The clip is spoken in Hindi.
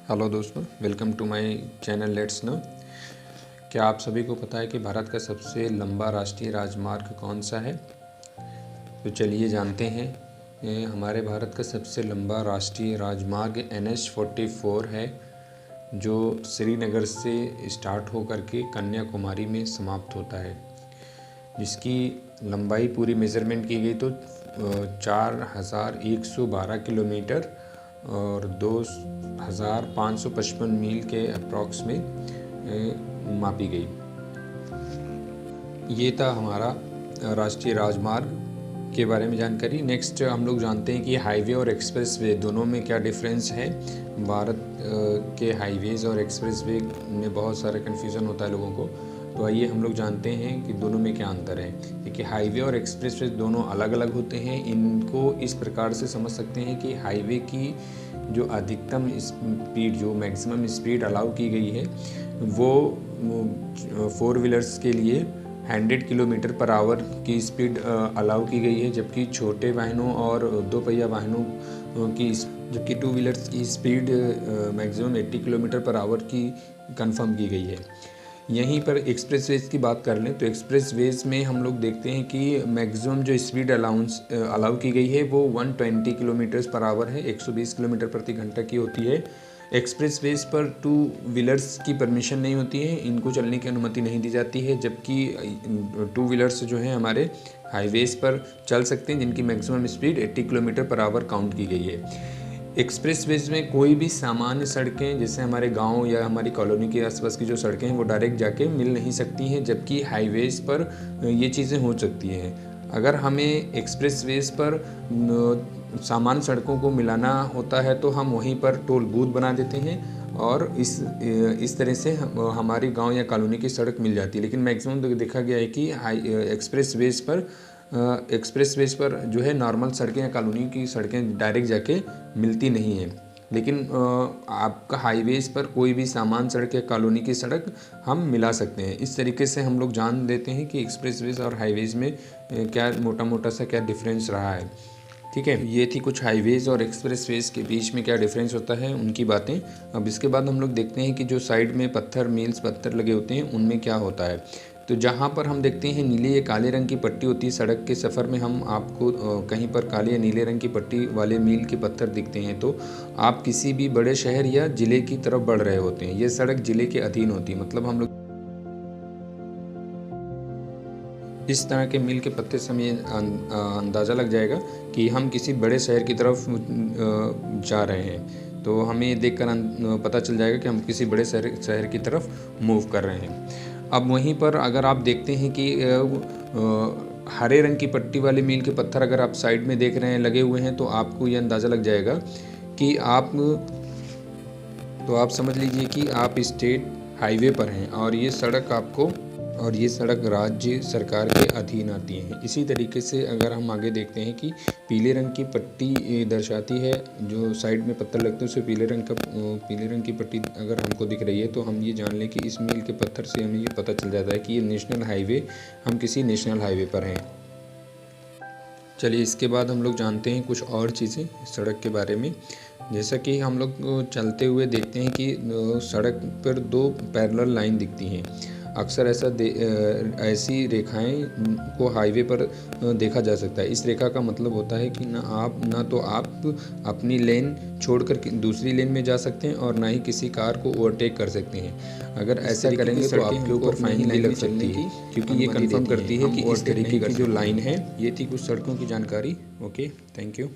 हेलो दोस्तों, welcome to my channel let's know. क्या आप सभी को पता है कि भारत का सबसे लंबा राष्ट्रीय राजमार्ग कौन सा है? तो चलिए जानते हैं। हमारे भारत का सबसे लंबा राष्ट्रीय राजमार्ग NH-44 है, जो श्रीनगर से स्टार्ट होकर के कन्याकुमारी में समाप्त होता है, जिसकी लंबाई पूरी मेज़रमेंट की गई तो 4112 किलोमीटर और 2555 मील के अप्रॉक्स में मापी गई। ये था हमारा राष्ट्रीय राजमार्ग के बारे में जानकारी। नेक्स्ट हम लोग जानते हैं कि हाईवे और एक्सप्रेसवे दोनों में क्या डिफरेंस है। भारत के हाईवेज़ और एक्सप्रेसवे में बहुत सारा कन्फ्यूज़न होता है लोगों को, तो आइए हम लोग जानते हैं कि दोनों में क्या अंतर है। देखिए, हाईवे और एक्सप्रेसवे दोनों अलग अलग होते हैं। इनको इस प्रकार से समझ सकते हैं कि हाईवे की जो अधिकतम स्पीड, जो मैक्सिमम स्पीड अलाउ की गई है, वो 4 व्हीलर्स के लिए 100 किलोमीटर पर आवर की स्पीड अलाउ की गई है, जबकि छोटे वाहनों और 2 पहिया वाहनों की, जबकि 2 व्हीलर्स की speed maximum 80 kilometre per hour की कंफर्म की गई है। यहीं पर एक्सप्रेसवेज की बात कर लें तो एक्सप्रेसवेज में हम लोग देखते हैं कि मैक्सिमम जो स्पीड अलाउ की गई है वो 120 किलोमीटर्स पर आवर है, 120 किलोमीटर प्रति घंटा की होती है। एक्सप्रेसवेज पर 2 व्हीलर्स की परमिशन नहीं होती है, इनको चलने की अनुमति नहीं दी जाती है, जबकि 2 व्हीलर्स जो हैं हमारे हाईवेज पर चल सकते हैं, जिनकी maximum speed 80 kilometre per hour count की गई है। एक्सप्रेसवेज में कोई भी सामान्य सड़कें, जैसे हमारे गांव या हमारी कॉलोनी के आसपास की जो सड़कें हैं, वो डायरेक्ट जाके मिल नहीं सकती हैं, जबकि हाईवेज पर ये चीज़ें हो सकती हैं। अगर हमें एक्सप्रेसवेज पर सामान्य सड़कों को मिलाना होता है तो हम वहीं पर टोल बूथ बना देते हैं और इस तरह से हमारी गांव या कॉलोनी की सड़क मिल जाती है। लेकिन मैक्सिमम देखा गया है कि एक्सप्रेसवेज पर जो है नॉर्मल सड़कें या कॉलोनी की सड़कें डायरेक्ट जाके मिलती नहीं हैं। लेकिन आपका हाईवेज पर कोई भी सामान्य सड़क या कॉलोनी की सड़क हम मिला सकते हैं। इस तरीके से हम लोग जान देते हैं कि एक्सप्रेसवेज और हाईवेज में क्या मोटा सा क्या डिफरेंस रहा है। ठीक है, ये थी कुछ हाईवेज़ और एक्सप्रेसवेज़ के बीच में क्या डिफरेंस होता है उनकी बातें। अब इसके बाद हम लोग देखते हैं कि जो साइड में पत्थर लगे होते हैं उनमें क्या होता है। तो जहाँ पर हम देखते हैं नीले या काले रंग की पट्टी होती है, सड़क के सफ़र में हम आपको कहीं पर काले या नीले रंग की पट्टी वाले मील के पत्थर दिखते हैं, तो आप किसी भी बड़े शहर या ज़िले की तरफ बढ़ रहे होते हैं। ये सड़क ज़िले के अधीन होती है, मतलब हम लोग इस तरह के मील के पत्ते से हमें अंदाज़ा लग जाएगा कि हम किसी बड़े शहर की तरफ जा रहे हैं। तो हमें ये देखकर पता चल जाएगा कि हम किसी बड़े शहर की तरफ मूव कर रहे हैं। अब वहीं पर अगर आप देखते हैं कि हरे रंग की पट्टी वाले मील के पत्थर अगर आप साइड में देख रहे हैं लगे हुए हैं, तो आपको ये अंदाज़ा लग जाएगा कि आप समझ लीजिए कि आप स्टेट हाईवे पर हैं और ये सड़क राज्य सरकार के अधीन आती है। इसी तरीके से अगर हम आगे देखते हैं कि पीले रंग की पट्टी दर्शाती है, जो साइड में पत्थर लगते हैं उसे पीले रंग की पट्टी अगर हमको दिख रही है, तो हम ये जान लें कि इस मील के पत्थर से हमें ये पता चल जाता है कि ये नेशनल हाईवे, हम किसी नेशनल हाईवे पर हैं। चलिए, इसके बाद हम लोग जानते हैं कुछ और चीज़ें सड़क के बारे में। जैसा कि हम लोग चलते हुए देखते हैं कि सड़क पर 2 पैरेलल लाइन दिखती हैं। अक्सर ऐसी रेखाएं को हाईवे पर देखा जा सकता है। इस रेखा का मतलब होता है कि ना तो आप अपनी लेन छोड़कर दूसरी लेन में जा सकते हैं और ना ही किसी कार को ओवरटेक कर सकते हैं। अगर ऐसा करेंगे तो आपके ऊपर फाइन भी लग सकती है, क्योंकि ये कंफर्म करती है कि इस तरीके की जो लाइन है। ये थी कुछ सड़कों की जानकारी। Okay, thank you.